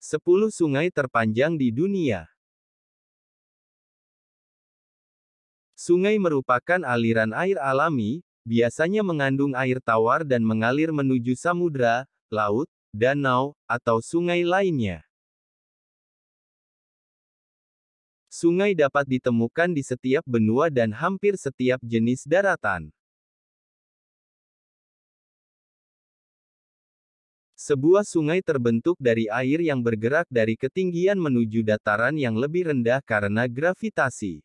10 sungai terpanjang di dunia. Sungai merupakan aliran air alami, biasanya mengandung air tawar dan mengalir menuju samudra, laut, danau, atau sungai lainnya. Sungai dapat ditemukan di setiap benua dan hampir setiap jenis daratan. Sebuah sungai terbentuk dari air yang bergerak dari ketinggian menuju dataran yang lebih rendah karena gravitasi.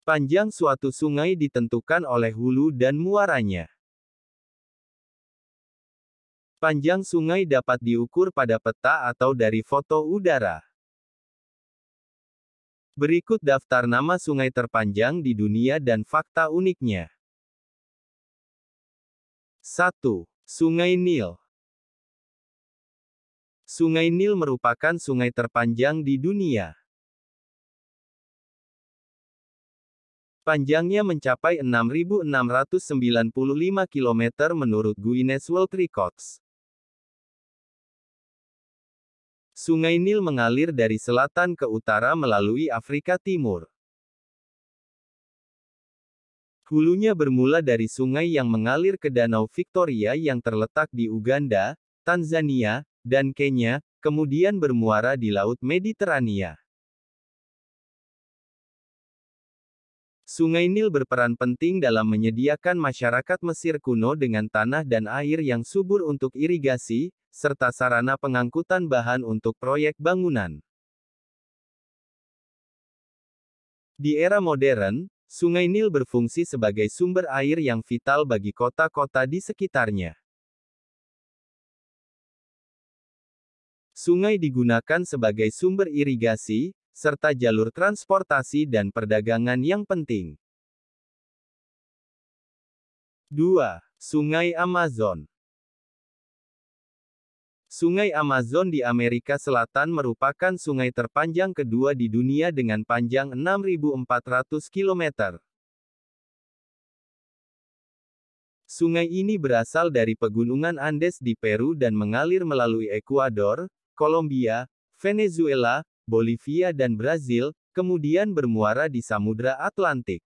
Panjang suatu sungai ditentukan oleh hulu dan muaranya. Panjang sungai dapat diukur pada peta atau dari foto udara. Berikut daftar nama sungai terpanjang di dunia dan fakta uniknya. 1. Sungai Nil. Sungai Nil merupakan sungai terpanjang di dunia. Panjangnya mencapai 6.695 km menurut Guinness World Records. Sungai Nil mengalir dari selatan ke utara melalui Afrika Timur. Hulunya bermula dari sungai yang mengalir ke Danau Victoria yang terletak di Uganda, Tanzania, dan Kenya, kemudian bermuara di Laut Mediterania. Sungai Nil berperan penting dalam menyediakan masyarakat Mesir kuno dengan tanah dan air yang subur untuk irigasi, serta sarana pengangkutan bahan untuk proyek bangunan. Di era modern, Sungai Nil berfungsi sebagai sumber air yang vital bagi kota-kota di sekitarnya. Sungai digunakan sebagai sumber irigasi, serta jalur transportasi dan perdagangan yang penting. 2. Sungai Amazon. Sungai Amazon di Amerika Selatan merupakan sungai terpanjang kedua di dunia dengan panjang 6.400 km. Sungai ini berasal dari pegunungan Andes di Peru dan mengalir melalui Ekuador, Kolombia, Venezuela, Bolivia dan Brazil, kemudian bermuara di Samudra Atlantik.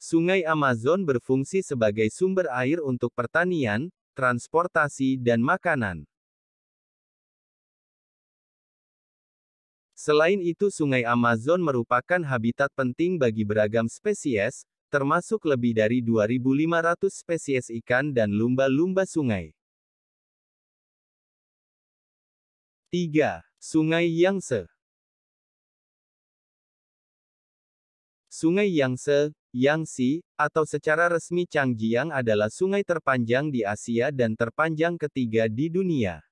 Sungai Amazon berfungsi sebagai sumber air untuk pertanian, transportasi dan makanan. Selain itu, Sungai Amazon merupakan habitat penting bagi beragam spesies, termasuk lebih dari 2.500 spesies ikan dan lumba-lumba sungai. 3. Sungai Yangtze. Sungai Yangtze, Yangtze, atau secara resmi Changjiang adalah sungai terpanjang di Asia dan terpanjang ketiga di dunia.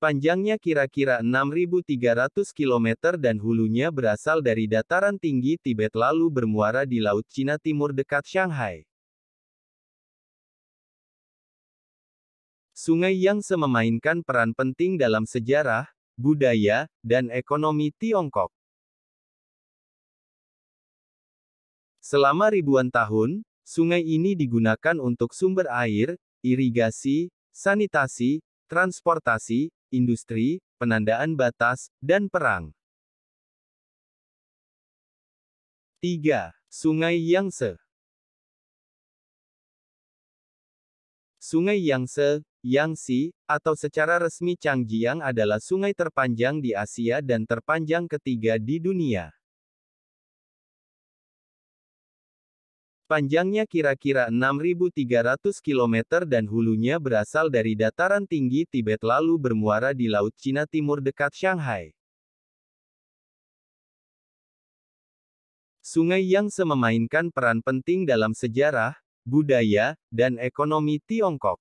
Panjangnya kira-kira 6.300 km dan hulunya berasal dari dataran tinggi Tibet lalu bermuara di Laut Cina Timur dekat Shanghai. Sungai Yangtze memainkan peran penting dalam sejarah, budaya, dan ekonomi Tiongkok. Selama ribuan tahun, sungai ini digunakan untuk sumber air, irigasi, sanitasi, transportasi, industri, penandaan batas, dan perang. 3. Sungai Yangtze. Sungai Yangtze, Yangtze, atau secara resmi Changjiang adalah sungai terpanjang di Asia dan terpanjang ketiga di dunia. Panjangnya kira-kira 6.300 km dan hulunya berasal dari dataran tinggi Tibet lalu bermuara di Laut Cina Timur dekat Shanghai. Sungai Yangtze memainkan peran penting dalam sejarah, budaya, dan ekonomi Tiongkok.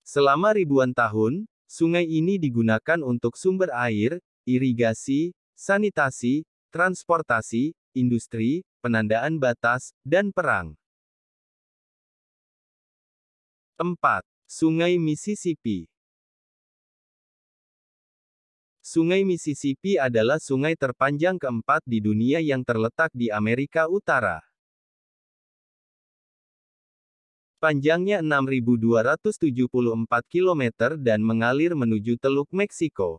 Selama ribuan tahun, sungai ini digunakan untuk sumber air, irigasi, sanitasi, transportasi, industri, penandaan batas, dan perang. 4. Sungai Mississippi. Sungai Mississippi adalah sungai terpanjang keempat di dunia yang terletak di Amerika Utara. Panjangnya 6.274 km dan mengalir menuju Teluk Meksiko.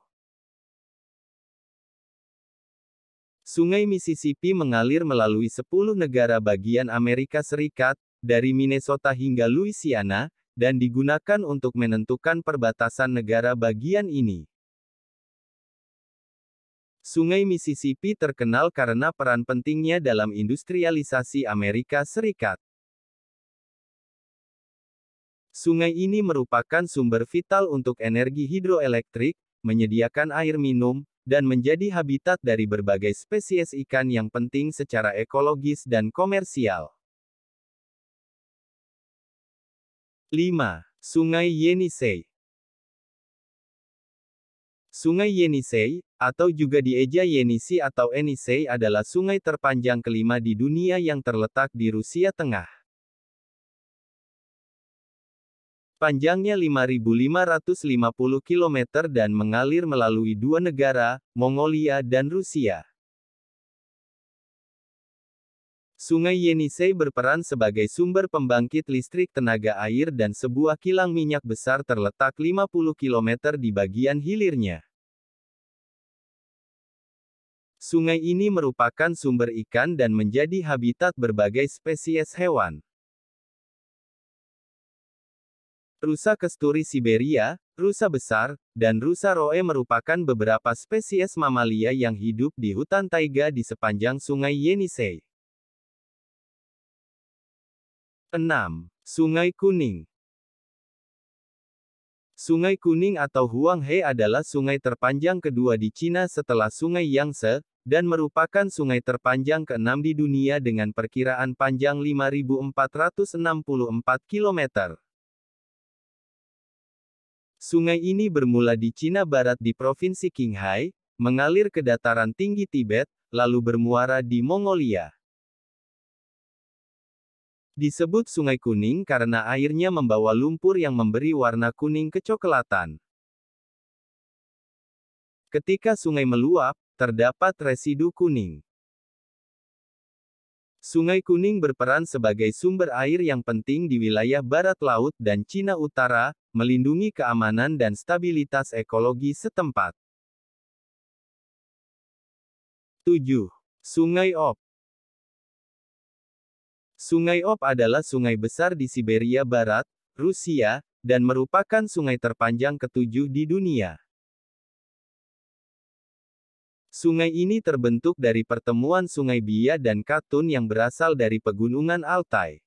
Sungai Mississippi mengalir melalui 10 negara bagian Amerika Serikat, dari Minnesota hingga Louisiana, dan digunakan untuk menentukan perbatasan negara bagian ini. Sungai Mississippi terkenal karena peran pentingnya dalam industrialisasi Amerika Serikat. Sungai ini merupakan sumber vital untuk energi hidroelektrik, menyediakan air minum, dan menjadi habitat dari berbagai spesies ikan yang penting secara ekologis dan komersial. 5. Sungai Yenisei. Sungai Yenisei, atau juga dieja Yenisei atau Enisei adalah sungai terpanjang kelima di dunia yang terletak di Rusia Tengah. Panjangnya 5.550 km dan mengalir melalui dua negara, Mongolia dan Rusia. Sungai Yenisei berperan sebagai sumber pembangkit listrik tenaga air dan sebuah kilang minyak besar terletak 50 km di bagian hilirnya. Sungai ini merupakan sumber ikan dan menjadi habitat berbagai spesies hewan. Rusa kasturi Siberia, rusa besar, dan rusa roe merupakan beberapa spesies mamalia yang hidup di hutan taiga di sepanjang Sungai Yenisei. 6. Sungai Kuning. Sungai Kuning atau Huanghe adalah sungai terpanjang kedua di Cina setelah Sungai Yangtze, dan merupakan sungai terpanjang ke-6 di dunia dengan perkiraan panjang 5.464 km. Sungai ini bermula di Cina Barat di Provinsi Qinghai, mengalir ke dataran tinggi Tibet, lalu bermuara di Mongolia. Disebut Sungai Kuning karena airnya membawa lumpur yang memberi warna kuning kecoklatan. Ketika sungai meluap, terdapat residu kuning. Sungai Kuning berperan sebagai sumber air yang penting di wilayah barat laut dan Cina Utara, melindungi keamanan dan stabilitas ekologi setempat. 7. Sungai Ob. Sungai Ob adalah sungai besar di Siberia Barat, Rusia, dan merupakan sungai terpanjang ke-7 di dunia. Sungai ini terbentuk dari pertemuan Sungai Bia dan Katun yang berasal dari pegunungan Altai.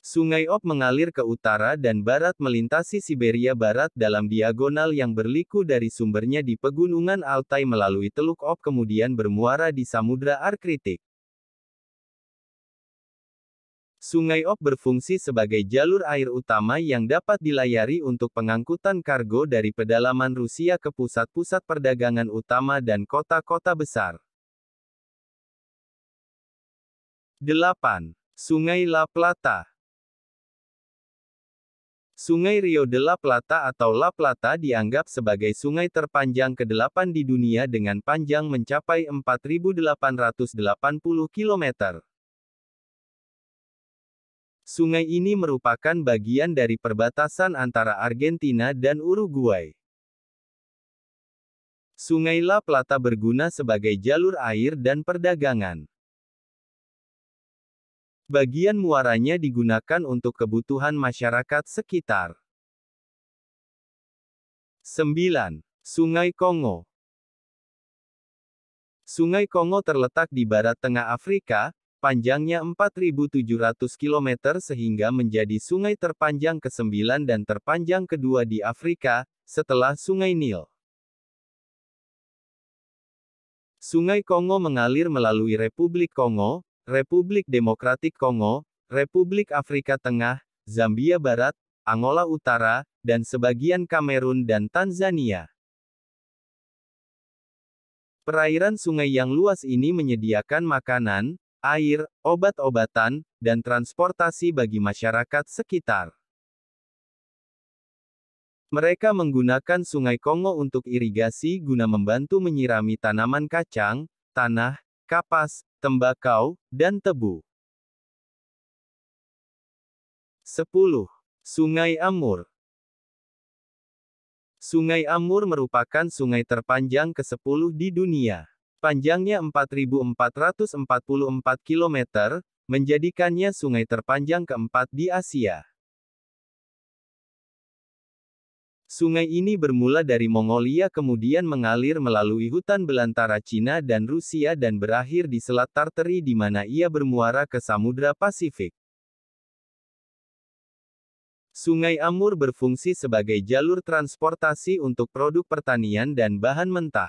Sungai Ob mengalir ke utara dan barat melintasi Siberia Barat dalam diagonal yang berliku dari sumbernya di pegunungan Altai melalui Teluk Ob kemudian bermuara di Samudra Arktik. Sungai Ob berfungsi sebagai jalur air utama yang dapat dilayari untuk pengangkutan kargo dari pedalaman Rusia ke pusat-pusat perdagangan utama dan kota-kota besar. 8. Sungai La Plata. Sungai Rio de la Plata atau La Plata dianggap sebagai sungai terpanjang ke-8 di dunia dengan panjang mencapai 4.880 km. Sungai ini merupakan bagian dari perbatasan antara Argentina dan Uruguay. Sungai La Plata berguna sebagai jalur air dan perdagangan. Bagian muaranya digunakan untuk kebutuhan masyarakat sekitar. 9. Sungai Kongo. Sungai Kongo terletak di barat tengah Afrika, panjangnya 4.700 km sehingga menjadi sungai terpanjang ke-9 dan terpanjang kedua di Afrika, setelah Sungai Nil. Sungai Kongo mengalir melalui Republik Kongo, Republik Demokratik Kongo, Republik Afrika Tengah, Zambia Barat, Angola Utara, dan sebagian Kamerun dan Tanzania. Perairan sungai yang luas ini menyediakan makanan, air, obat-obatan, dan transportasi bagi masyarakat sekitar. Mereka menggunakan Sungai Kongo untuk irigasi guna membantu menyirami tanaman kacang, tanah, kapas, tembakau, dan tebu. 10. Sungai Amur. Sungai Amur merupakan sungai terpanjang ke-10 di dunia. Panjangnya 4.444 km, menjadikannya sungai terpanjang keempat di Asia. Sungai ini bermula dari Mongolia kemudian mengalir melalui hutan belantara Cina dan Rusia dan berakhir di Selat Tartary di mana ia bermuara ke Samudra Pasifik. Sungai Amur berfungsi sebagai jalur transportasi untuk produk pertanian dan bahan mentah.